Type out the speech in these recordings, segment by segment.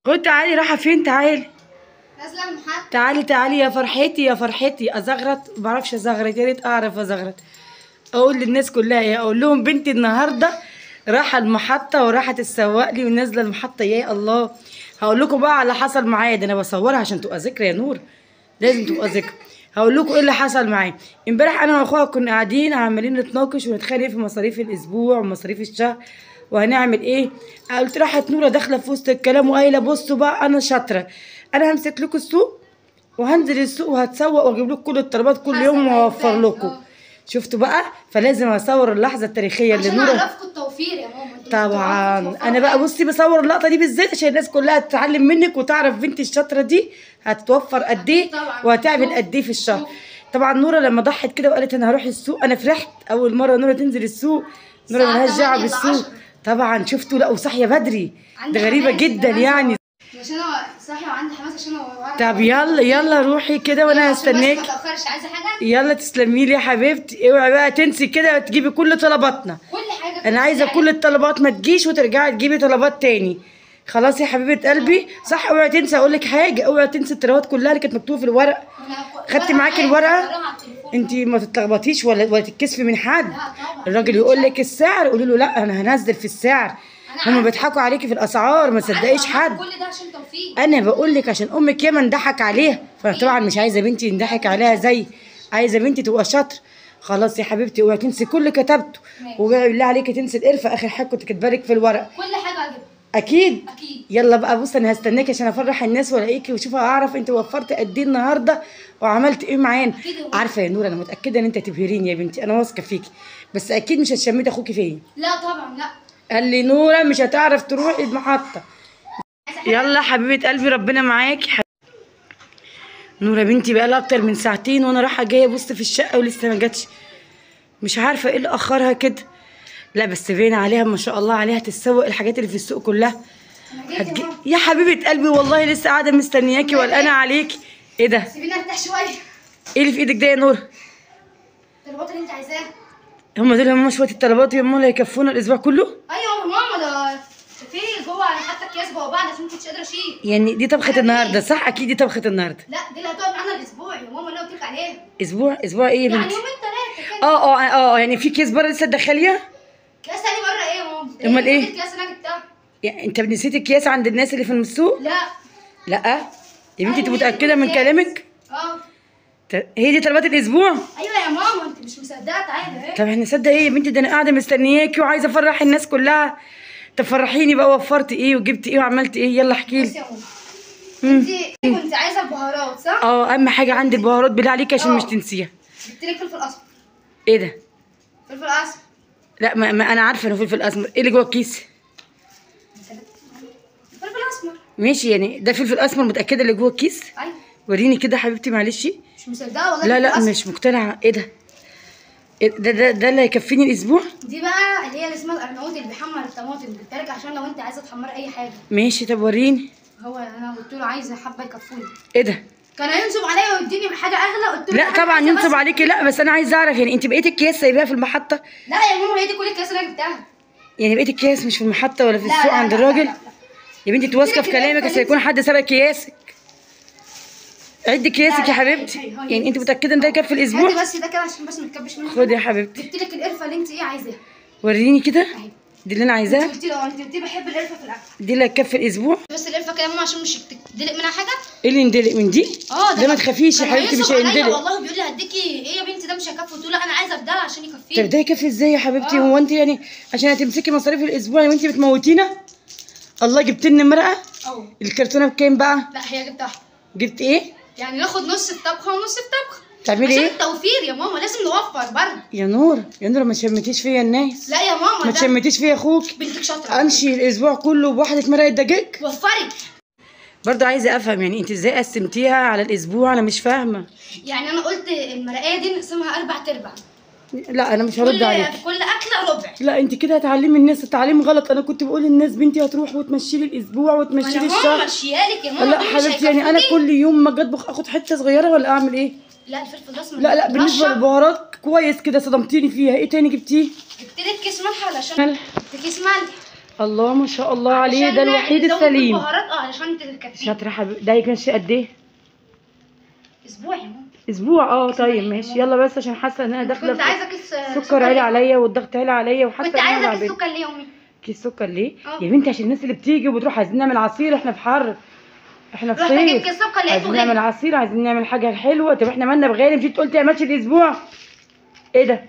خد تعالي. رايحه فين؟ تعالي نازله من حد. تعالي يا فرحتي يا فرحتي. ازغرط؟ ما بعرفش ازغرط، يا ريت اعرف ازغرط. اقول للناس كلها ايه؟ اقول لهم بنتي النهارده رايحه المحطه وراحت تسوق لي ونازله المحطه. يا الله، هقول لكم بقى على حصل معايا. ده انا بصورها عشان تبقى ذكرى يا نور، لازم تبقى ذكرى. هقول لكم ايه اللي حصل معايا. امبارح انا واخويا كنا قاعدين عمالين نتناقش ونتخانق في مصاريف الاسبوع ومصاريف الشهر وهنعمل ايه. قلت راحت نوره داخله في وسط الكلام وقايله بصوا بقى انا شاطره، انا همسك لكم السوق وهنزل السوق وهتسوق واجيب لكم كل الطلبات كل يوم واوفر لكم. شفتوا بقى؟ فلازم اصور اللحظه التاريخيه اللي نوره. عشان اعرفكم التوفير يا ماما. طبعا انا بقى بصي بصور اللقطه دي بالذات عشان الناس كلها تتعلم منك وتعرف بنتي الشاطره دي هتتوفر قد ايه وهتعمل قد ايه في الشهر. طبعا نوره لما ضحت كده وقالت انا هروح السوق، انا فرحت. اول مره نوره تنزل السوق. نوره ملهاش دعوه بالسوق طبعا. شفتوا؟ لا وصاحيه بدري، ده غريبه جدا يعني. عشان انا صاحيه وعندي حماس عشان طب يلا روحي كده وانا هستناك. ما تاخرش. عايزه حاجه؟ يلا تسلمي لي يا حبيبتي. اوعي بقى تنسي كده تجيبي كل طلباتنا. كل حاجه انا عايزه كل الطلبات، ما تجيش وترجعي تجيبي طلبات تاني. خلاص يا حبيبه قلبي؟ صح. اوعي تنسي. اقول لك حاجه، اوعي تنسي الطلبات كلها اللي كانت مكتوبه في الورق. خدتي معاكي الورقه؟ انت ما تتلخبطيش ولا تتكسفي من حد. الراجل يقول لك السعر قولي له لا انا هنزل في السعر. هما بيضحكوا عليكي في الاسعار، ما تصدقيش حد. كل ده عشان توفيق. انا بقول لك عشان امك ياما انضحك عليها، فانا طبعا مش عايزه بنتي ينضحك عليها زي، عايزه بنتي تبقى شاطره. خلاص يا حبيبتي اوعي تنسي كل كتبته، وبقى بالله عليكي تنسي القرفه اخر حاجه كنت كاتبه لك في الورق. كل حاجه هجيبها اكيد. اكيد. يلا بقى بص انا هستناكي عشان افرح الناس والاقيكي واشوف اعرف انت وفرت قد ايه النهارده وعملت ايه معانا. عارفه يا نور انا متاكده ان انت هتبهريني يا بنتي، انا واثقه فيكي، بس اكيد مش هتشمتي اخوكي فيا. لا طبعا لا. قال لي نوره مش هتعرف تروح المحطه. يلا حبيبه قلبي ربنا معاكي. نوره بنتي بقى لها اكتر من ساعتين وانا رايحه جايه ابص في الشقه ولسه ما جاتش. مش عارفه ايه اللي اخرها كده. لا بس باين عليها ما شاء الله عليها تتسوق الحاجات اللي في السوق كلها. يا حبيبه قلبي والله لسه قاعده مستنياكي وقلقانه عليكي. ايه ده؟ سيبيني ارتاح شويه. ايه اللي في ايدك ده يا نور؟ الطلبات اللي انت عايزاها. هم دول هم شويه الطلبات يا ماما اللي هيكفونا الاسبوع كله؟ ايوه يا ماما ده في جوه على حتى اكياس جوه بعض عشان انت مش قادره اشيل. يعني دي طبخه النهارده صح؟ اكيد دي طبخه النهارده. لا دي اللي هتقعد معانا الاسبوع يا ماما اللي انا قلت لك عليها. اسبوع ايه يا بنتي؟ يعني يومين ثلاثه كده. يعني في كيس بره لسه تدخليها؟ كيس تاني بره ايه يا ماما؟ امال ايه؟ الكيس اللي انا جبتها. يعني انت نسيتي الكياس عند الناس اللي في السوق؟ لا يا بنتي انت متاكده من كلامك؟ هي دي طلبات الاسبوع؟ ايوه يا ماما انت مش مصدقه. تعالى اهي. طب احنا نصدق ايه يا بنتي؟ ده انا قاعده مستنياكي وعايزه افرح الناس كلها. طب فرحيني بقى، وفرتي ايه وجبتي ايه وعملتي ايه؟ يلا احكي لي. بصي يا ماما انت كنت عايزه البهارات صح؟ اهم حاجه عندي البهارات بالله عليكي عشان مش تنسيها. جبت لك فلفل اسمر. ايه ده؟ فلفل اسمر. لا ما انا عارفه انه فلفل اسمر. ايه اللي جوه الكيس؟ فلفل اسمر. ماشي يعني ده فلفل اسمر، متاكده اللي جوه الكيس؟ ايوه. وريني كده حبيبتي معلش. مش مصدقه والله. لا مش مقتنعه. ايه ده؟ ده اللي هيكفيني الاسبوع؟ دي بقى اللي هي اللي اسمها الارناؤوط اللي بيحمر الطماطم. جبتها لك عشان لو انت عايزه تحمري اي حاجه. ماشي. طب وريني. هو انا قلت له عايزه حبه يكفوني. ايه ده؟ كان هينصب عليا ويديني حاجه اغلى. قلت له لا طبعا ينصب عليكي. لا بس انا عايزه اعرف يعني انت بقيت الكياس سايباها في المحطه؟ لا يا ماما هي دي كل الكياس اللي انا جبتها. يعني بقيت الكياس مش في المحطه ولا في السوق عند الراجل؟ يا بنتي انت واثقه في كلامك عشان يكون حد سرق كياسك. عدي كياسك يا حبيبتي. يعني انت متاكده ان ده يكفي الاسبوع؟ هاتي بس ده كده عشان بس ما تكبش مني. خدي يا حبيبتي. جبت لك القرفه اللي انت عايزاها. وريني كده. دي اللي انا عايزاها. انت قلتي بحب القرفه في الاكل. دي اللي هتكفي الاسبوع؟ بس القرفه كده يا ماما عشان مش تدلق منها حاجه. ايه اللي يندلق من دي؟ ده ما تخافيش يا حبيبتي مش هيندلق. والله بيقول لي هديكي ايه يا بنتي ده مش هيكفي. قلت له لا انا عايزه ابدال عشان يكفيني. طب ده يكفي ازاي يا حبيبتي؟ هو انت يعني عشان هتمسكي مصاريف الاسبوع وانت بتموتينا؟ الله جبت لنا مرقه. الكرتونه بكام بقى؟ لا هي جبت واحده. جبت ايه؟ يعني ناخد نص الطبخه ونص الطبخه. تعملي ايه؟ عشان التوفير يا ماما لازم نوفر برضه. يا نور ما شمتيش فيا الناس. لا يا ماما ما تشمتيش فيا اخوك. بنتك شاطره. امشي الاسبوع كله بواحده مرقه دجاج؟ وفري. برضه عايزه افهم يعني انت ازاي قسمتيها على الاسبوع؟ انا مش فاهمه. يعني انا قلت المرقيه دي نقسمها 4/4. لا انا مش هرد عليك. كل اكله ربع. لا انت كده هتعلمي الناس تعليم غلط. انا كنت بقول للناس بنتي هتروح وتمشي لي الاسبوع وتمشي لي الشهر. انا ماشيالك يا ماما. لا حبيبتي يعني انا كل يوم ما اجي اطبخ اخد حته صغيره ولا اعمل ايه؟ لا الفلفل الاسمر. لا بالنسبه للبهارات كويس كده صدمتيني فيها. ايه تاني جبتيه؟ جبت لك كيس ملح علشان جبت كيس ملح. الله ما شاء الله عليه، عشان ده الوحيد نزود السليم. البهارات علشان تكفي. شاطره حبيبي. ده كان قد ايه؟ اسبوع يا ماما. اسبوع. طيب ماشي، يلا بس عشان حاسه ان انا داخله كنت عايزه كيس السكر عالي عليا والضغط عالي عليا وحاسه كنت ان انا عايزه كيس تعبانه. سكر ليه يا امي؟ كيس سكر ليه؟ يا بنتي عشان الناس اللي بتيجي وبتروح عايزين نعمل عصير، احنا في حر، احنا في رحت اجيب صيف، كيس سكر لقيته عايزين نعمل غالي. عصير، عايزين نعمل حاجه حلوه. طب احنا مالنا بغالي؟ مشيت قلت يا ماشي الاسبوع. ايه ده؟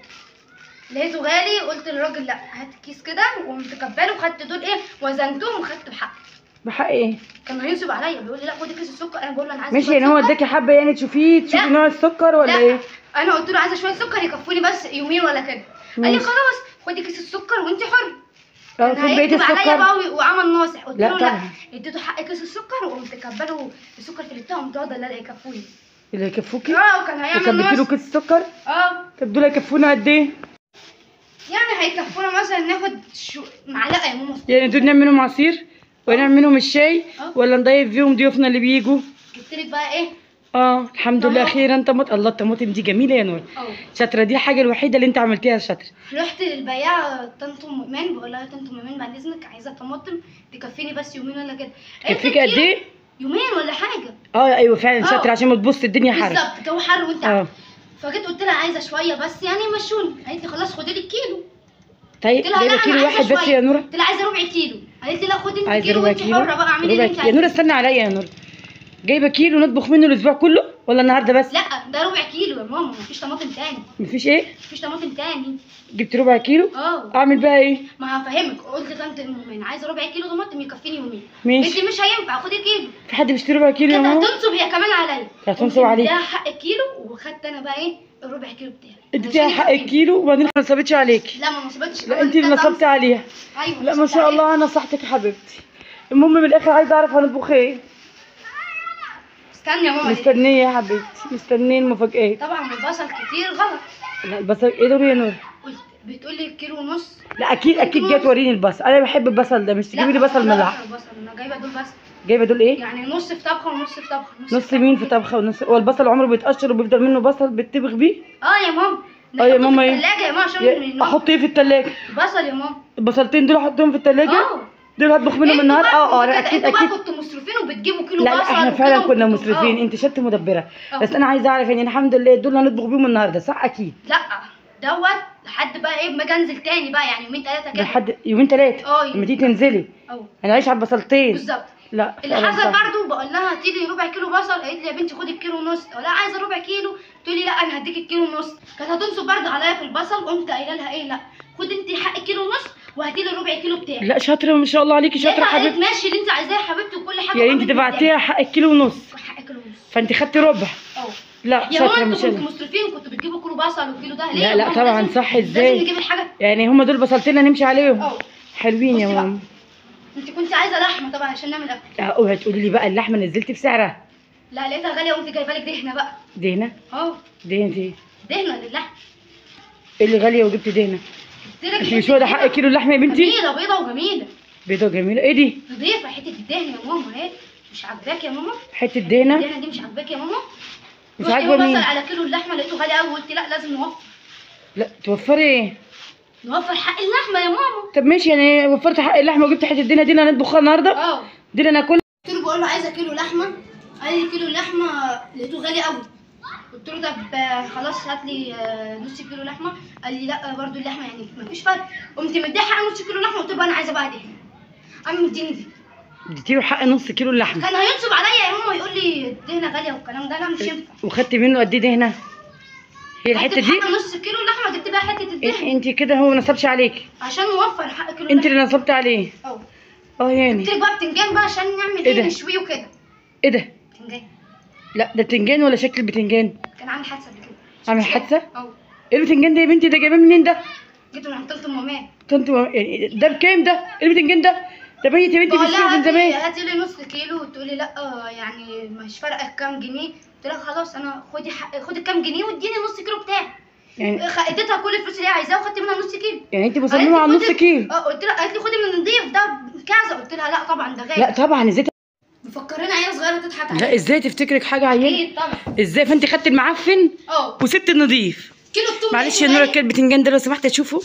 لقيته غالي، قلت للراجل لا هات كيس كده، وقمت كباله وخدت دول ايه وزنتهم وخدت بحق. بحق ايه؟ كان هينصب عليا بيقول لي لا خدي كيس السكر، انا بقول له انا عايزه ماشي، شوية يعني هو سكر. اداكي حبه يعني تشوفي لا. نوع السكر ولا لا. ايه؟ انا قلت له عايزه شويه سكر يكفوني بس يومين ولا كده. قال لي ماشي. خلاص خدي كيس السكر وانت حر. اه، كان خد بقيه هيكتب عليا السكر. بقى وعمل ناصح، قلت لا له لا، طبعا. اديته حق كيس السكر وقمت كباله السكر في البتاع وقمت واخده اللي يكفوني. اللي يكفوكي؟ وكان هيعمل وكبتي له ناصح. كيس السكر؟ طب دول هيكفونا قد ايه؟ يعني هيكفونا مثلا ناخد معلقه يا ماما. يعني دول نعمل منهم عصير ونعمل منهم الشاي اه. ولا نضيف فيهم ضيوفنا اللي بيجوا؟ جبت لك بقى ايه؟ الحمد لله اخيرا طماطم. الله الطماطم دي جميله يا نور. شاطره، دي الحاجه الوحيده اللي انت عملتيها شاطره. رحت للبياعه طنط ام ايمان بقول لها طنط ام ايمان بعد اذنك عايزه طماطم تكفيني بس يومين ولا كده. تكفيكي قد ايه؟ يومين ولا حاجه. ايوه فعلا شاطره، عشان ما تبص الدنيا حر. بالظبط، الجو حر وانت عارف. فجيت قلت لها عايزه شويه بس يعني مشوني. قالت لي خلاص خدي لي الكيلو. طيب جايبه كيلو واحد بس يا نوره؟ قلت لها عايزه ربع كيلو. قالت لي لا خدي انت عايزه كيلو ربع وانت كيلو؟ حره بقى اعملي اللي انت يا عايزاه. نوره استنى عليا يا نوره. جايبه كيلو نطبخ منه الاسبوع كله ولا النهارده بس؟ لا ده ربع كيلو يا ماما، مفيش طماطم تاني. مفيش ايه؟ مفيش طماطم تاني. جبت ربع كيلو؟ اعمل بقى ايه؟ ما هفهمك. قلت لطنط ام ايمان عايزه ربع كيلو طماطم يكفيني يومين. ماشي. قلت مش هينفع خدي كيلو. في حد بيشتري ربع كيلو يا كانت ماما؟ هتنصب هي كمان عليا. هتنصب عليك. اديها حق الكيلو وخدت انا بقى ايه الربع كيلو بتاعي. اديتيها حق الكيلو وبعدين ما نصبتش عليك؟ لا ما نصبتش. لا انت اللي نصبتي عليها. ايوه لا ما شاء الله، انا نصحتك يا حبيبتي. المهم من الاخر عايزه اعرف هنطبخ ايه. استني يا ماما. مستنيه يا حبيبتي، مستنيه المفاجآت. طبعا البصل كتير غلط. لا البصل ايه دول يا نور؟ بتقول لي كيلو ونص. لا اكيد جايه توريني البصل، انا بحب البصل ده، مش تجيبي لي بصل ملح. انا جايبه دول بس. جايبه دول ايه؟ يعني نص في طبخه ونص في طبخه. نص مين في طبخه ونص؟ هو البصل عمره بيتقشر وبيفضل منه بصل بتطبخ بيه؟ يا ماما. يا ماما ايه؟ الثلاجه يا ماما عشان احط ايه في الثلاجه؟ بصل يا ماما. البصلتين دول احطهم في الثلاجه؟ دول هطبخ منهم النهارده. انا اكيد انتوا كنتوا مسرفين وبتجيبوا كيلو بصل. لا احنا فعلا كنا مسرفين، انت شط مدبره. بس انا عايزه اعرف يعني الحمد لله دول هنطبخ بيهم النهارده صح؟ اكيد. لا دوت لحد بقى ايه ما انزل تاني بقى، يعني يومين ثلاثه كده. لحد يومين ثلاثه لما تيجي تنزلي هنعيش على البصلتين. بالظبط. لا اللي حصل برضو بقول لها هاتي لي ربع كيلو بصل. قالت لي يا بنتي خدي الكيلو ونص. لا عايزه ربع كيلو. تقول لي لا انا هديك الكيلو ونص. كانت هتنصب برضو عليا في البصل. قمت قايله لها ايه لا خدي انت حق الكيلو ونص وهاتي لي ربع كيلو بتاعي. لا شاطره ما شاء الله عليكي، شاطره حبيبتي. ماشي اللي انت عايزاه يا حبيبتي وكل حاجه. يعني انت دفعتيها حق الكيلو ونص. حق الكيلو ونص. فانت خدتي ربع. لا يا شاطره ماما ما شاء انتوا الله. كنتوا مسرفين وكنتوا بتجيبوا كيلو بصل وكيلو ده ليه؟ لا طبعا صح. ازاي؟ لازم نجيب الحاجه. يعني هم دول بصلتين نمشي عليهم. حلوين يا ماما. انت كنت عايزه لحمه طبعا عشان نعمل اكل. اوعي تقولي لي بقى اللحمه نزلتي في سعرها. لا لقيتها غاليه وقمت جايبه لك دهنه بقى. دهنه؟ دهنه ايه؟ دهنه للحم. ايه اللي غاليه وجبتي دهنه؟ انت مش واخده حق كيلو اللحمه يا بنتي؟ جميله بيضه وجميله. بيضه وجميله. ايه دي؟ نضيفه حته الدهن يا ماما اهي. مش عاجباك يا ماما؟ حته دهنه؟ الدهنه دي مش عاجباك يا ماما؟ مش عاجبه مين؟ بصل على كيلو اللحمه لقيته غالي قوي قلت لا لازم نوفر. لا توفري ايه؟ نوفر حق اللحمه يا ماما. طب ماشي، يعني وفرت حق اللحمه وجبت حته الدهنه دي هنطبخها النهارده؟ دي انا ناكلها. قلت له بقول له عايزه كيلو لحمه. قال لي كيلو لحمه لقيته غالي قوي. قلت له طب خلاص هات لي نص كيلو لحمه. قال لي لا برضو اللحمه يعني مفيش فرق. قمت مديها حق نص كيلو لحمه. قلت له انا عايزه بقى دهنه. قام مديني دي. اديتيله حق نص كيلو اللحمه. كان هينصب عليا يا ماما يقول لي الدهنه غاليه والكلام ده. لا مش ينفع. وخدتي منه قد ايه دهنه؟ هي الحته دي؟ حق نص كيلو اللحمه جبت بقى حته الدهنه. انت كده هو ما نصبش عليكي عشان نوفر حق كيلو. انت اللي نصبت عليه. يعني جبت لك بقى بتنجان بقى عشان نعمل ايه نشويه وكده. ايه ده؟ بتنجان. لا ده بتنجان ولا شكل البتنجان؟ كان عامل حادثه قبل كده. عامل حادثه؟ ايه البتنجان ده يا بنتي؟ ده جايباه منين ده؟ جبته من عند طنط ماما. يعني ده بكام ده؟ ايه البتنجان ده؟ ده ميت يا بنتي في السوق من زمان. هاتي لي نص كيلو. وتقولي لي لا يعني مش فارقه كام جنيه. قلت لها خلاص انا خدي كام جنيه واديني نص كيلو بتاعي. يعني اديتها كل الفلوس اللي هي عايزاها وخدت منها نص كيلو. يعني انت مصممه على نص كيلو؟ قلت لها. قالت لي خدي من النضيف ده كذا. قلت لها لا طبعا ده غالي. لا طبعا. ازاي مفكرينها عيله صغيره تضحك عليها؟ لا ازاي تفتكرك حاجه عيله؟ اكيد طبعا. ازاي؟ فانت خدت المعفن وسبت النضيف. كيلو التوم معلش يا نورة، كيلو البتنجان ده لو سمحت اشوفه.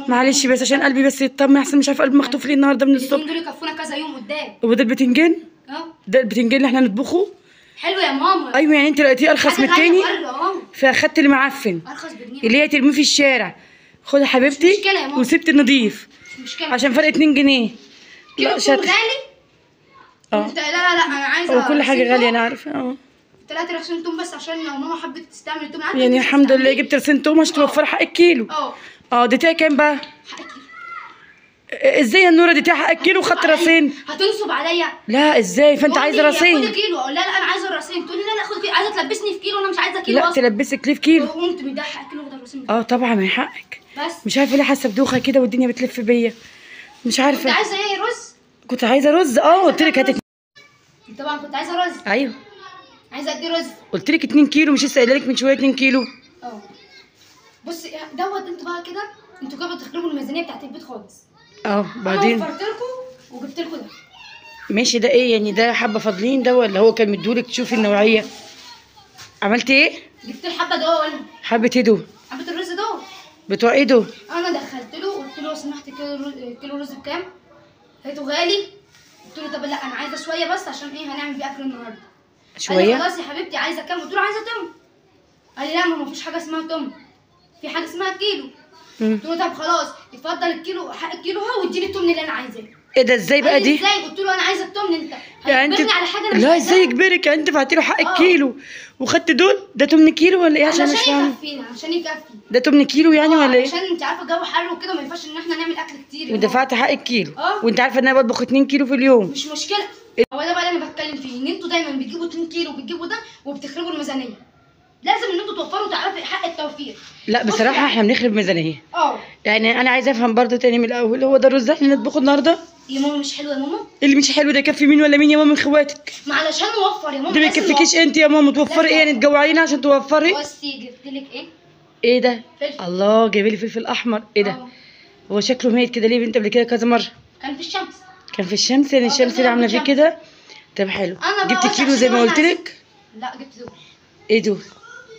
معلش بس عشان قلبي بس يطمن احسن، مش عارفه قلبي مخطوف ليه النهارده من الصبح. دول يكفونا كذا يوم قدام. هو ده البتنجان؟ اه ده البتنجان اللي احنا نطبخه؟ حلو يا ماما. ايوه يعني انت لقيتيه ارخص من التاني؟ اه فاخدت اللي معفن ارخص بجنيه. اللي هي ترميه في الشارع. خد يا حبيبتي. مش مشكلة يا ماما. وسبت النضيف مش مشكله عشان فرق 2 جنيه. كيلو لا التوم شكل غالي. اه لا انا عايزه هو كل حاجه رصين غاليه توم. انا عارفه. اه 3 رغيف توم بس عشان لو ماما حبت تستعمل التوم يعني الحمد لله جبت رصين توم عشان توفر حق الكيلو. دي تاعي كام بقى؟ حق الكيلو. ازاي يا نوره دي تاعي حق الكيلو وخدت رصين؟ هتنصب عليا. لا ازاي؟ فانت عايزه رصين؟ خد كيلو. اقول لا انا عايزه الرصين، تقول لي لا خد كيلو. عايزه تلبسني في كيلو وانا مش عايزه كيلو لا اصلا. تلبسك ليه في كيلو؟ قمت مديها حق كيلو وده الرصين. طبعا من حقك. بس مش عارفه ليه حاسه بدوخه كده والدنيا بتلف بيا، مش عارفه. كنت عايزه ايه؟ رز. كنت عايزه رز. قلت لك هات. طبعا كنت عايزه رز. ايوه عايزه قد ايه رز؟ قلت لك 2 كيلو، مش لسه قايله لك من شويه 2 كيلو. بصي انتوا بقى كده انتوا كده بتخربوا الميزانيه بتاعت البيت خالص. بعدين انا وفرت لكم وجبت لكم ده. ماشي. ده ايه يعني؟ ده حبه فاضلين ده ولا هو كان مديهولك تشوفي النوعيه؟ عملتي ايه؟ جبت له حبه دول. حبه ايه دول؟ حبه الرز دول. بتوع ايه دول؟ انا دخلت له قلت له لو سمحت كيلو رز بكام؟ لقيته غالي. قلت له طب لا انا عايزه شويه بس عشان ايه هنعمل بيه اكل النهارده. قال لي شويه؟ خلاص يا حبيبتي عايزه كام؟ قلت له عايزه توم. قال لي لا ما فيش حاجه اسمها توم، في حاجه اسمها كيلو. قلت له طب خلاص اتفضل الكيلو، حق الكيلو ها واديني التمن اللي انا عايزاه. ايه ده ازاي بقى دي؟ ازاي؟ قلت له انا عايزه التمن. انت يعني انت على حاجه انا مش لا عايزاها. ازاي يجبرك؟ يعني انت دفعتي له حق الكيلو وخدت دول؟ ده 8 كيلو ولا ايه؟ عشان مش فاهمه. يكفينا عشان يكفي. ده 8 كيلو يعني ولا ايه؟ عشان انت عارفه الجو حر وكده ما ينفعش ان احنا نعمل اكل كتير. ودفعت حق الكيلو. اه وانت عارفه ان انا بطبخ 2 كيلو في اليوم. مش مشكله. هو ده بقى اللي انا بتكلم فيه، ان انتوا دايما بتجيبوا 2 كيلو وبتجيبوا ده وبتخربوا الميزانيه. لازم ان انتوا توفروا تعرفي حق التوفير. لا بصراحه احنا بنخرب ميزانيه. اه يعني انا عايزه افهم برضه تاني من الاول، هو ده الرز اللي نطبخه النهارده؟ يا ماما مش حلو يا ماما. اللي مش حلو ده يكفي مين ولا مين يا ماما من اخواتك؟ ما علشان نوفر يا ماما. ده ما يكفيكيش انت يا ماما توفري ايه؟ يعني تجوعينا عشان توفري؟ بصي جبت لك ايه؟ ايه ده؟ فلفل. الله جايبه لي فلفل احمر. ايه ده؟ هو شكله ميت كده ليه؟ انت قبل كده كذا مره كان في الشمس. كان في الشمس؟ يعني الشمس اللي عامله فيه كده؟ طب حلو. جبت كيلو زي ما قلت لك؟ لا جبت دول. ايه دول؟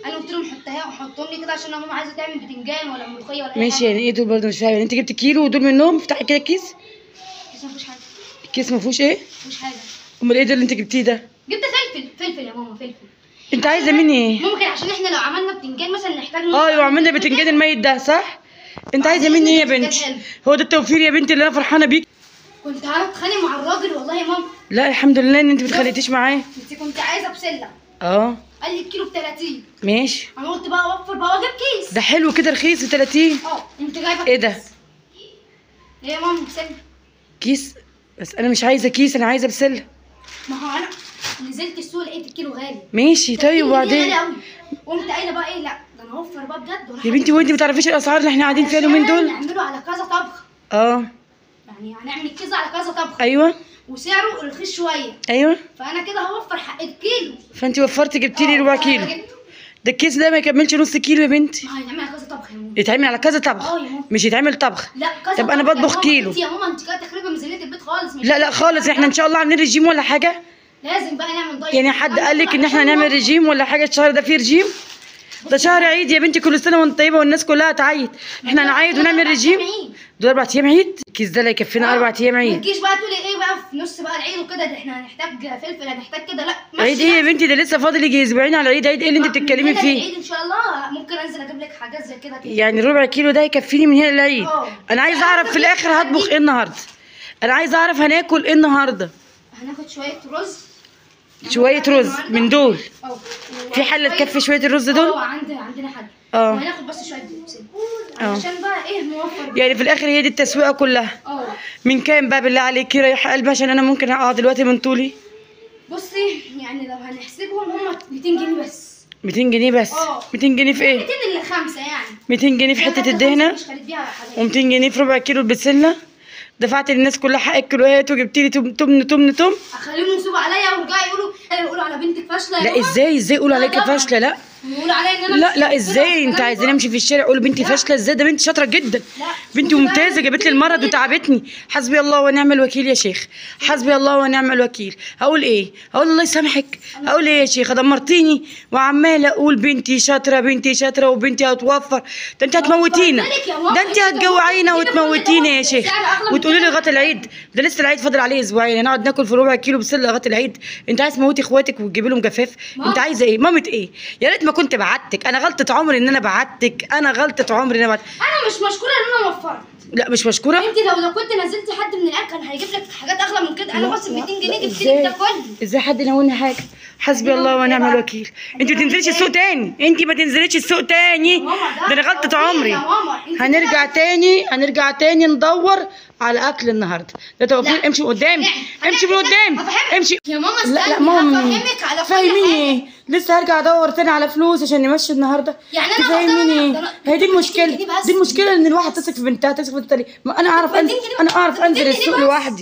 انا قلت لهم حطهم لي كده عشان ماما عايزه تعمل بتنجان ولا ملوخيه ولا اي ماشي. حاجه. يعني ايه دول برضه؟ مش فاهمه. يعني انت جبت كيلو ودول منهم؟ افتحي كده الكيس. الكيس ما فيهوش حاجه. الكيس ما فيهوش ايه؟ ما فيهوش حاجه. امال ايه ده اللي انت جبتيه ده؟ جبت فلفل يا ماما. فلفل. انت عايزه مني ايه؟ ممكن عشان احنا لو عملنا بتنجان مثلا نحتاج لو عملنا بتنجان الميت ده صح؟ انت عايزه مني ايه يا بنتي؟ هو ده التوفير يا بنتي اللي انا فرحانه بيك؟ كنت هتخانق مع الراجل والله يا ماما. لا الحمد لله ان انت ما اتخانقتيش معاه. انت كنت عايزه بسله. قال لي الكيلو ب 30. ماشي. انا قلت بقى اوفر بقى واجيب كيس. ده حلو كده رخيص ب 30. انت جايبه ايه ده؟ ايه يا ماما؟ بسله. كيس؟ بس انا مش عايزه كيس، انا عايزه بسله. ما هو انا نزلت السوق لقيت الكيلو غالي. ماشي طيب وبعدين؟ غالي قوي. قمت قايله بقى ايه؟ لا ده انا هوفر بقى بجد. يا بنتي وانت ما تعرفيش الاسعار اللي احنا قاعدين فيها اليومين دول؟ هنعمله على كذا طبخ. يعني هنعمل الكيس على كذا طبخ. ايوه. وسعره رخيص شويه. ايوه. فانا كده هوفر حق الكيلو. فانت وفرتي جبتي لي ربع كيلو. ده الكيس ده ما يكملش نص كيلو يا بنتي. ما هيتعمل على كذا طبخ يا ماما. يتعمل على كذا طبخ؟ يا ماما. مش يتعمل طبخ. لا كذا. طب انا بطبخ كيلو. انت يا ماما انت كده تخربي ميزانيه البيت خالص. لا خالص. احنا ان شاء الله عاملين رجيم ولا حاجه؟ لازم بقى نعمل دايت. يعني حد قال لك ان احنا هنعمل رجيم ولا حاجه؟ الشهر ده فيه رجيم؟ ده شهر عيد يا بنتي، كل سنه وانت طيبه والناس كلها تعيد. احنا هنعيد ونعمل رجيم؟ دول 4 ايام عيد؟ الكيس ده لا يكفينا 4 ايام عيد. ما تجيش بقى تقولي ايه بقى في نص بقى العيد وكده، ده احنا هنحتاج فلفل هنحتاج كده. لا عيد ايه يا بنتي؟ ده لسه فاضل يجي اسبوعين على العيد. عيد ايه اللي انت بتتكلمي فيه؟ العيد ان شاء الله ممكن انزل اجيب لك حاجات زي كده. يعني ربع كيلو ده يكفيني من هنا للعيد؟ انا عايزه اعرف في الاخر هطبخ ايه النهارده. انا عايزه اعرف هناكل ايه النهارده. هناخد شويه رز. شويه رز من دول؟ في حله تكفي شويه الرز دول؟ عندنا حله. وهناخد بس شويه بسله عشان بقى ايه نوفر. يعني في الاخر هي دي التسويقه كلها؟ من كام بقى بالله عليكي رايحه قلبي عشان انا ممكن اقع دلوقتي من طولي؟ بصي يعني لو هنحسبهم هم 200 جنيه بس. 200 جنيه بس؟ 200 جنيه في ايه؟ 200 اللي 5 يعني. 200 جنيه في حته الدهنه و200 جنيه في ربع كيلو البسله. دفعت للناس كلها حق الكيلوهات وجبتي لي تمن. اخليهم ينصبوا عليا ويرجعوا يقولوا على بنتك فاشله. لا ازاي يقولوا عليكي فاشله؟ لا بيقولوا عليا ان انا لا ازاي انت عايزاني امشي في الشارع اقول بنتي فاشله؟ ازاي؟ ده بنتي شاطره جدا، بنتي ممتازه، جابت لي المرض وتعبتني. حسبي الله ونعم الوكيل يا شيخ، حسبي الله ونعم الوكيل. هقول ايه؟ هقول الله يسامحك؟ هقول ايه يا شيخه؟ دمرتيني وعماله اقول بنتي شاطره بنتي شاطره وبنتي هتوفر. ده انت هتموتينا، ده انت هتجوعينا وتموتينا يا شيخ، وتقولي لي لغايه العيد. ده لسه العيد فاضل عليه اسبوعين، هنقعد ناكل في ربع كيلو بسله لغايه العيد. انت عايز تموتي اخواتك وتجيبي لهم جفاف؟ انت عايزه ايه؟ مامة ايه؟ يا ريت ما كنت بعتك، انا غلطه عمري ان انا بعتك، انا غلطه عمري ان انا بعتك. انا مش مشكوره ان انا وفرت. لا مش مشكوره. انت لو كنت نزلتي حد من العيال كان هيجيب لك حاجات اغلى من كده. انا بس ب 200 جنيه جبت لك ده كله. ازاي حد يناولني حاجه؟ حسبي الله ونعم الوكيل. انت ما تنزليش السوق تاني، انت ما تنزليش السوق تاني، ده انا غلطه عمري. هنرجع تاني ندور على اكل النهارده. ده توفير. امشي من قدامي، امشي من قدامي، امشي يا ماما استني. لا ماما هفهمك على كل فاهميني حاجه. ايه؟ لسه هرجع ادور تاني على فلوس عشان نمشي النهارده. يعني انا فاهميني ايه؟ هي دي المشكله، دي المشكله ان الواحد تثق في بنتها، تثق في بنتها ليه؟ ما انا اعرف انزل السوق لوحدي.